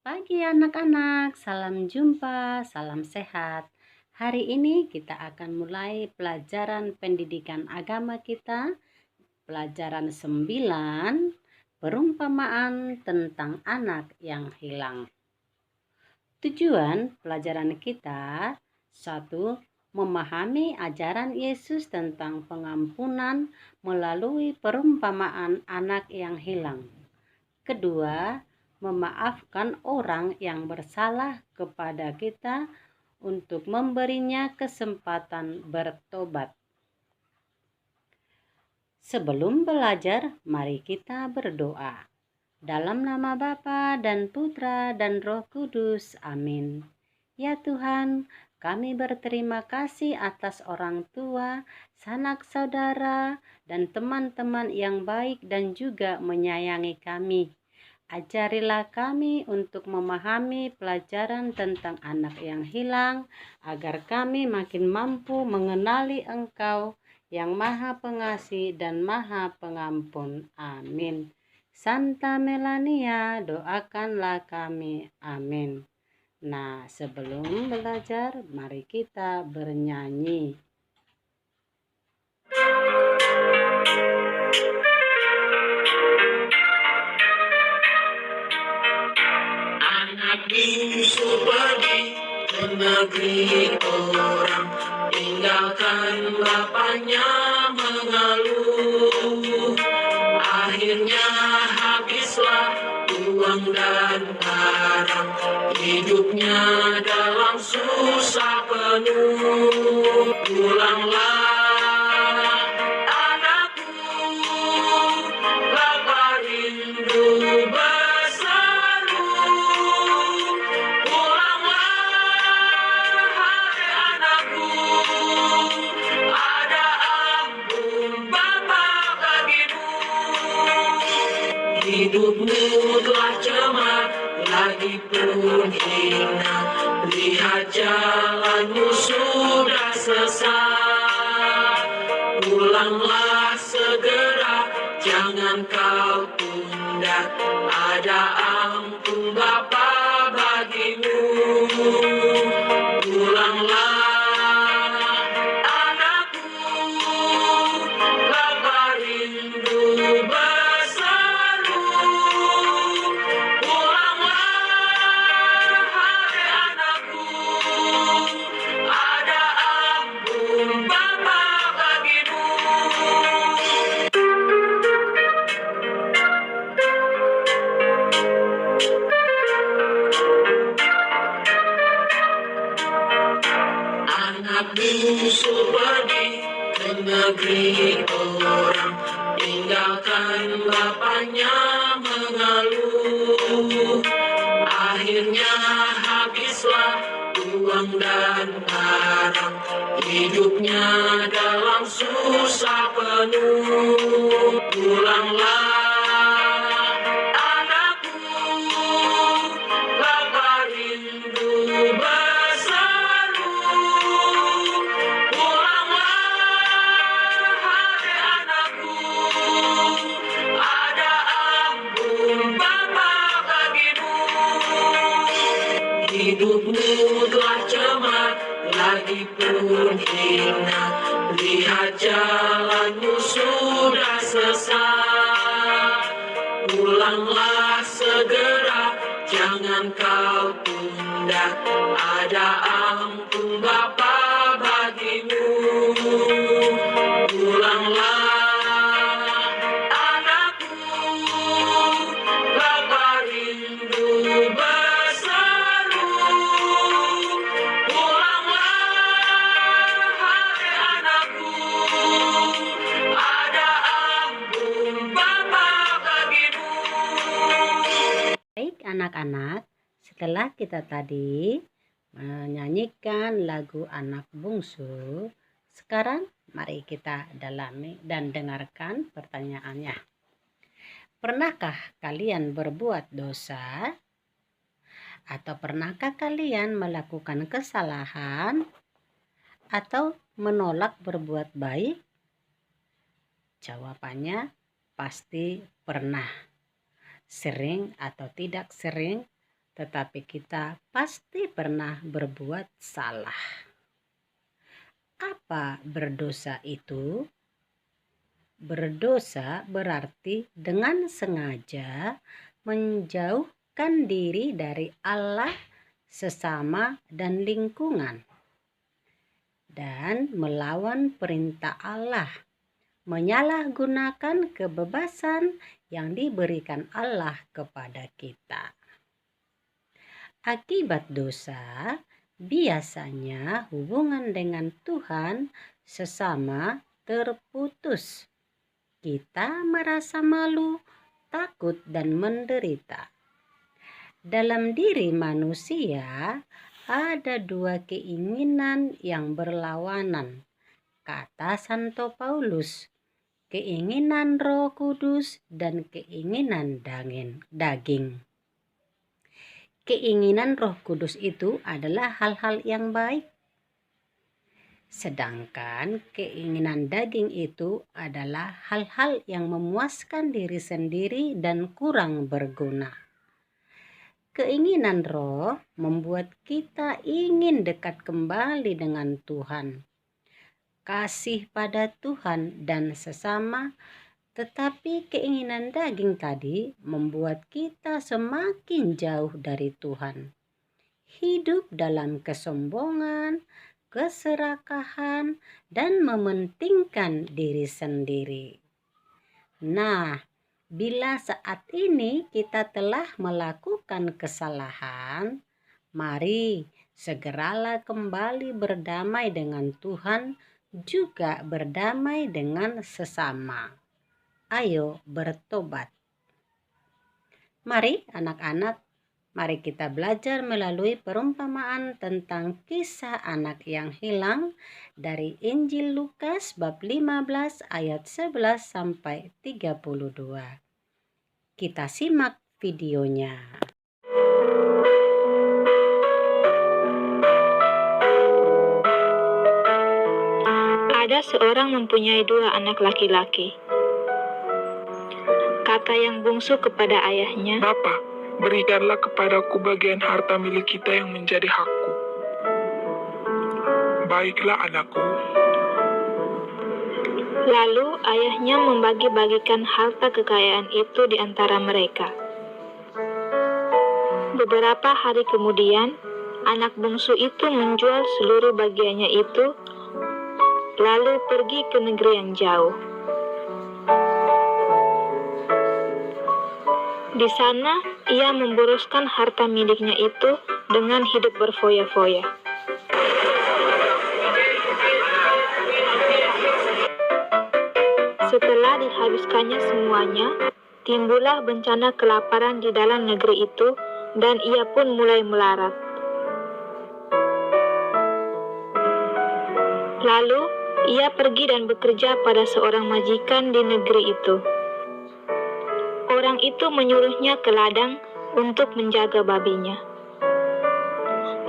Pagi anak-anak, salam jumpa, salam sehat. Hari ini kita akan mulai pelajaran pendidikan agama kita, pelajaran 9, perumpamaan tentang anak yang hilang. Tujuan pelajaran kita, 1. Memahami ajaran Yesus tentang pengampunan melalui perumpamaan anak yang hilang. Kedua, memaafkan orang yang bersalah kepada kita untuk memberinya kesempatan bertobat. Sebelum belajar, mari kita berdoa. Dalam nama Bapa dan Putra dan Roh Kudus. Amin. Ya Tuhan, kami berterima kasih atas orang tua, sanak saudara, dan teman-teman yang baik dan juga menyayangi kami. Ajarilah kami untuk memahami pelajaran tentang anak yang hilang, agar kami makin mampu mengenali Engkau yang Maha Pengasih dan Maha Pengampun. Amin. Santa Melania, doakanlah kami. Amin. Nah, sebelum belajar, mari kita bernyanyi. Anak bungsu pergi ke negeri orang, tinggalkan bapaknya mengeluh. Akhirnya habislah uang dan barang, hidupnya dalam susah penuh. Pulanglah anakku, lapar rindu berseru. Pulanglah hai anakku, ada ampun Bapa bagimu. Hidupmu telah cemar, lagi pun hina, lihat jalanmu sudah sesat. Pulanglah segera, jangan kau tunda, ada ampun Bapa bagimu. Pulanglah anakku, lapar rindu berseru. Pulanglah hai anakku, ada ampun Bapa bagimu. Anak bungsu pergi ke negeri orang, tinggalkan bapaknya mengeluh. Akhirnya habislah uang dan barang, hidupnya dalam susah penuh. Pulanglah anakku, lapar rindu berseru. Pulanglah hai anakku, ada ampun Bapa bagimu. Hidupmu telah cemar, lagi pun hina, lihat jalanmu sudah sesat. Pulanglah segera, jangan kau tunda, ada ampun Bapa bagimu. Pulanglah anakku, lapar rindu berseru. Pulanglah hai anakku, ada ampun Bapa bagimu. Baik anak-anak, setelah kita tadi menyanyikan lagu anak bungsu, sekarang mari kita dalami dan dengarkan pertanyaannya. Pernahkah kalian berbuat dosa? Atau pernahkah kalian melakukan kesalahan? Atau menolak berbuat baik? Jawabannya pasti pernah. Sering atau tidak sering tetapi kita pasti pernah berbuat salah. Apa berdosa itu? Berdosa berarti dengan sengaja menjauhkan diri dari Allah, sesama, dan lingkungan, dan melawan perintah Allah, menyalahgunakan kebebasan yang diberikan Allah kepada kita. Akibat dosa, biasanya hubungan dengan Tuhan sesama terputus. Kita merasa malu, takut, dan menderita. Dalam diri manusia ada dua keinginan yang berlawanan, kata Santo Paulus, keinginan Roh Kudus dan keinginan daging. Keinginan Roh Kudus itu adalah hal-hal yang baik, sedangkan keinginan daging itu adalah hal-hal yang memuaskan diri sendiri dan kurang berguna. Keinginan roh membuat kita ingin dekat kembali dengan Tuhan, kasih pada Tuhan dan sesama, tetapi keinginan daging tadi membuat kita semakin jauh dari Tuhan. Hidup dalam kesombongan, keserakahan, dan mementingkan diri sendiri. Nah, bila saat ini kita telah melakukan kesalahan, mari segeralah kembali berdamai dengan Tuhan, juga berdamai dengan sesama. Ayo bertobat. Mari anak-anak, mari kita belajar melalui perumpamaan tentang kisah anak yang hilang dari Injil Lukas bab 15 ayat 11 sampai 32. Kita simak videonya. Ada seorang mempunyai 2 anak laki-laki. Kata yang bungsu kepada ayahnya, "Bapa, berikanlah kepadaku bagian harta milik kita yang menjadi hakku." "Baiklah anakku." Lalu ayahnya membagi-bagikan harta kekayaan itu di antara mereka. Beberapa hari kemudian, anak bungsu itu menjual seluruh bagiannya itu, lalu pergi ke negeri yang jauh. Di sana, ia memboroskan harta miliknya itu dengan hidup berfoya-foya. Setelah dihabiskannya semuanya, timbullah bencana kelaparan di dalam negeri itu, dan ia pun mulai melarat. Lalu, ia pergi dan bekerja pada seorang majikan di negeri itu. Orang itu menyuruhnya ke ladang untuk menjaga babinya.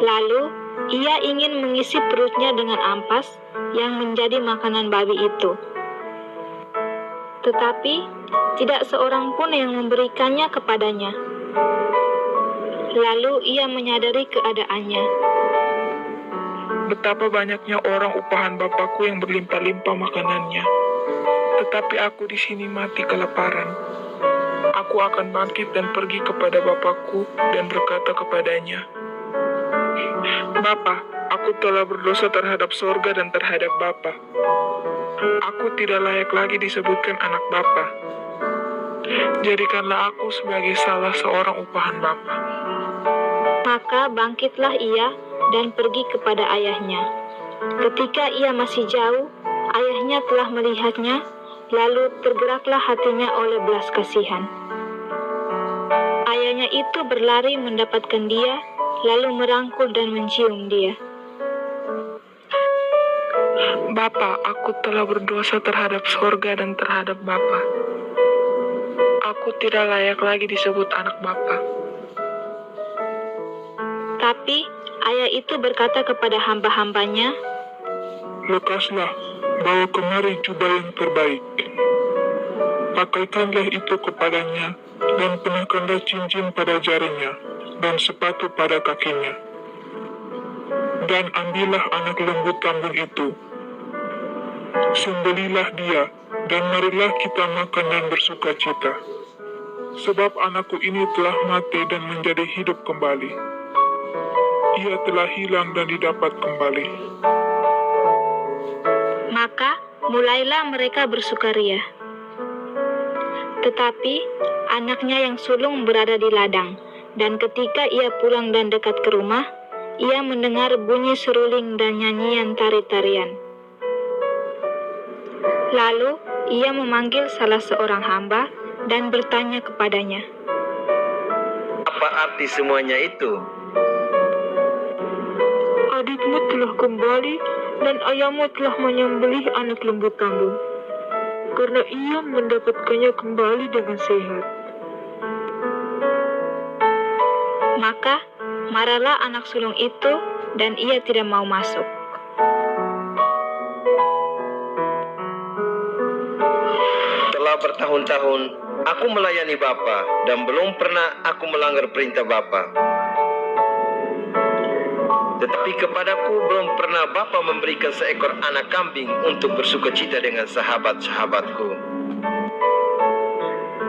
Lalu, ia ingin mengisi perutnya dengan ampas yang menjadi makanan babi itu. Tetapi, tidak seorang pun yang memberikannya kepadanya. Lalu ia menyadari keadaannya. Betapa banyaknya orang upahan Bapakku yang berlimpah-limpah makanannya, tetapi aku di sini mati kelaparan. Aku akan bangkit dan pergi kepada Bapakku dan berkata kepadanya, 'Bapa, aku telah berdosa terhadap sorga dan terhadap Bapa. Aku tidak layak lagi disebutkan anak Bapa. Jadikanlah aku sebagai salah seorang upahan Bapa.' Maka bangkitlah ia dan pergi kepada ayahnya. Ketika ia masih jauh, ayahnya telah melihatnya, lalu tergeraklah hatinya oleh belas kasihan. Ayahnya itu berlari mendapatkan dia, lalu merangkul dan mencium dia. 'Bapa, aku telah berdosa terhadap sorga dan terhadap Bapa. Aku tidak layak lagi disebut anak Bapa.' Tapi ayah itu berkata kepada hamba-hambanya, 'Lekaslah, bawa kemari jubah yang terbaik. Pakaikanlah itu kepadanya, dan kenakanlah cincin pada jarinya, dan sepatu pada kakinya. Dan ambillah anak lembu tambun itu, sembelilah dia, dan marilah kita makan dan bersuka cita. Sebab anakku ini telah mati dan menjadi hidup kembali. Ia telah hilang dan didapat kembali. Maka mulailah mereka bersukaria. Tetapi anaknya yang sulung berada di ladang, dan ketika ia pulang dan dekat ke rumah, ia mendengar bunyi seruling dan nyanyian tari-tarian. Lalu ia memanggil salah seorang hamba dan bertanya kepadanya, Apa arti semuanya itu? Adikmu telah kembali dan ayahmu telah menyembelih anak lembu tambun, karena ia mendapatkannya kembali dengan sehat. Maka marahlah anak sulung itu dan ia tidak mau masuk. Telah bertahun-tahun aku melayani Bapa dan belum pernah aku melanggar perintah Bapa. Tetapi kepadaku belum pernah Bapa memberikan seekor anak kambing untuk bersukacita dengan sahabat-sahabatku.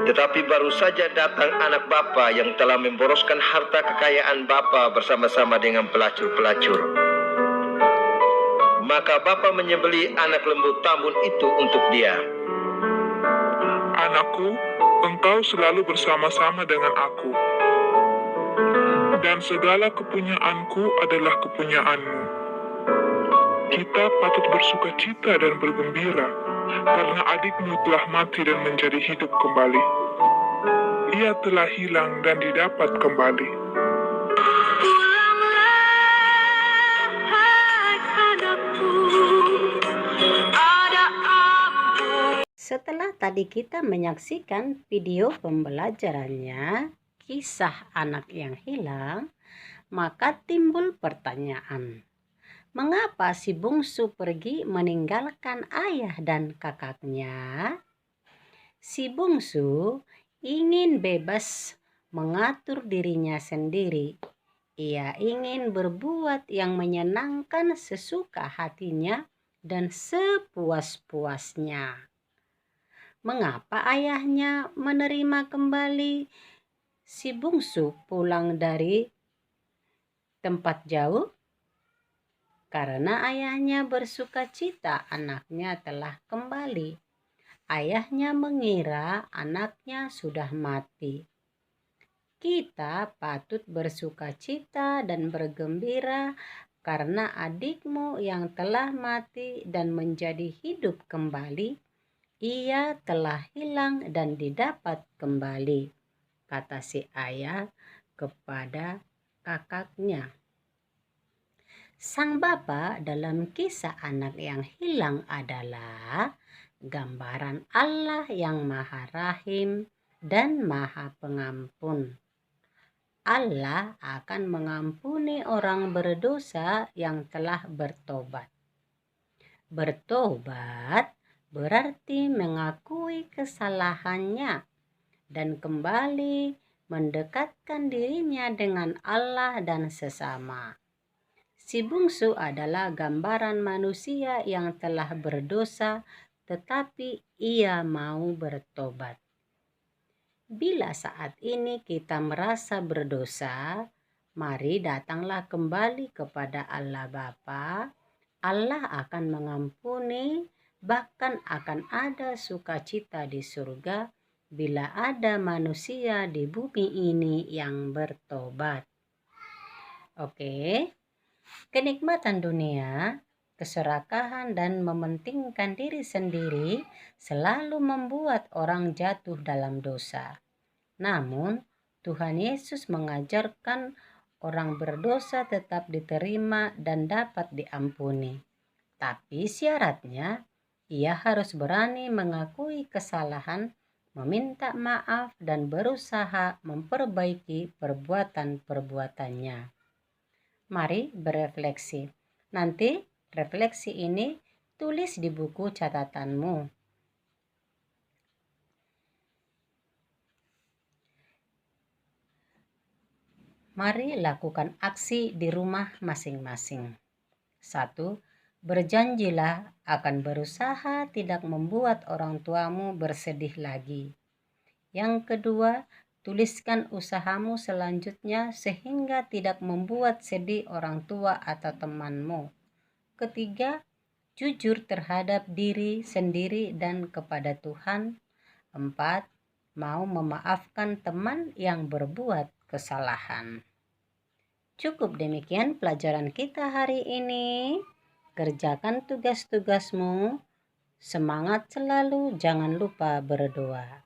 Tetapi baru saja datang anak Bapa yang telah memboroskan harta kekayaan Bapa bersama-sama dengan pelacur-pelacur. Maka Bapa menyembelih anak lembu tambun itu untuk dia. Anakku, engkau selalu bersama-sama dengan aku, dan segala kepunyaanku adalah kepunyaanmu. Kita patut bersuka cita dan bergembira, karena adikmu telah mati dan menjadi hidup kembali. Ia telah hilang dan didapat kembali. Setelah tadi kita menyaksikan video pembelajarannya, kisah anak yang hilang, maka timbul pertanyaan. Mengapa si bungsu pergi meninggalkan ayah dan kakaknya? Si bungsu ingin bebas mengatur dirinya sendiri. Ia ingin berbuat yang menyenangkan sesuka hatinya dan sepuas-puasnya. Mengapa ayahnya menerima kembali si bungsu pulang dari tempat jauh? Karena ayahnya bersuka cita anaknya telah kembali. Ayahnya mengira anaknya sudah mati. Kita patut bersuka cita dan bergembira karena adikmu yang telah mati dan menjadi hidup kembali, ia telah hilang dan didapat kembali, kata si ayah kepada kakaknya. Sang bapa dalam kisah anak yang hilang adalah gambaran Allah yang Maha Rahim dan Maha Pengampun. Allah akan mengampuni orang berdosa yang telah bertobat. Bertobat berarti mengakui kesalahannya dan kembali mendekatkan dirinya dengan Allah dan sesama. Si bungsu adalah gambaran manusia yang telah berdosa, tetapi ia mau bertobat. Bila saat ini kita merasa berdosa, mari datanglah kembali kepada Allah Bapa. Allah akan mengampuni, bahkan akan ada sukacita di surga bila ada manusia di bumi ini yang bertobat. Oke, kenikmatan dunia, keserakahan dan mementingkan diri sendiri selalu membuat orang jatuh dalam dosa. Namun, Tuhan Yesus mengajarkan orang berdosa tetap diterima dan dapat diampuni. Tapi syaratnya, ia harus berani mengakui kesalahan, meminta maaf, dan berusaha memperbaiki perbuatan-perbuatannya. Mari berefleksi. Nanti refleksi ini tulis di buku catatanmu. Mari lakukan aksi di rumah masing-masing. 1. Berjanjilah akan berusaha tidak membuat orang tuamu bersedih lagi. Yang kedua, tuliskan usahamu selanjutnya sehingga tidak membuat sedih orang tua atau temanmu. Ketiga, jujur terhadap diri sendiri dan kepada Tuhan. 4. Mau memaafkan teman yang berbuat kesalahan. Cukup demikian pelajaran kita hari ini. Kerjakan tugas-tugasmu. Semangat selalu, jangan lupa berdoa.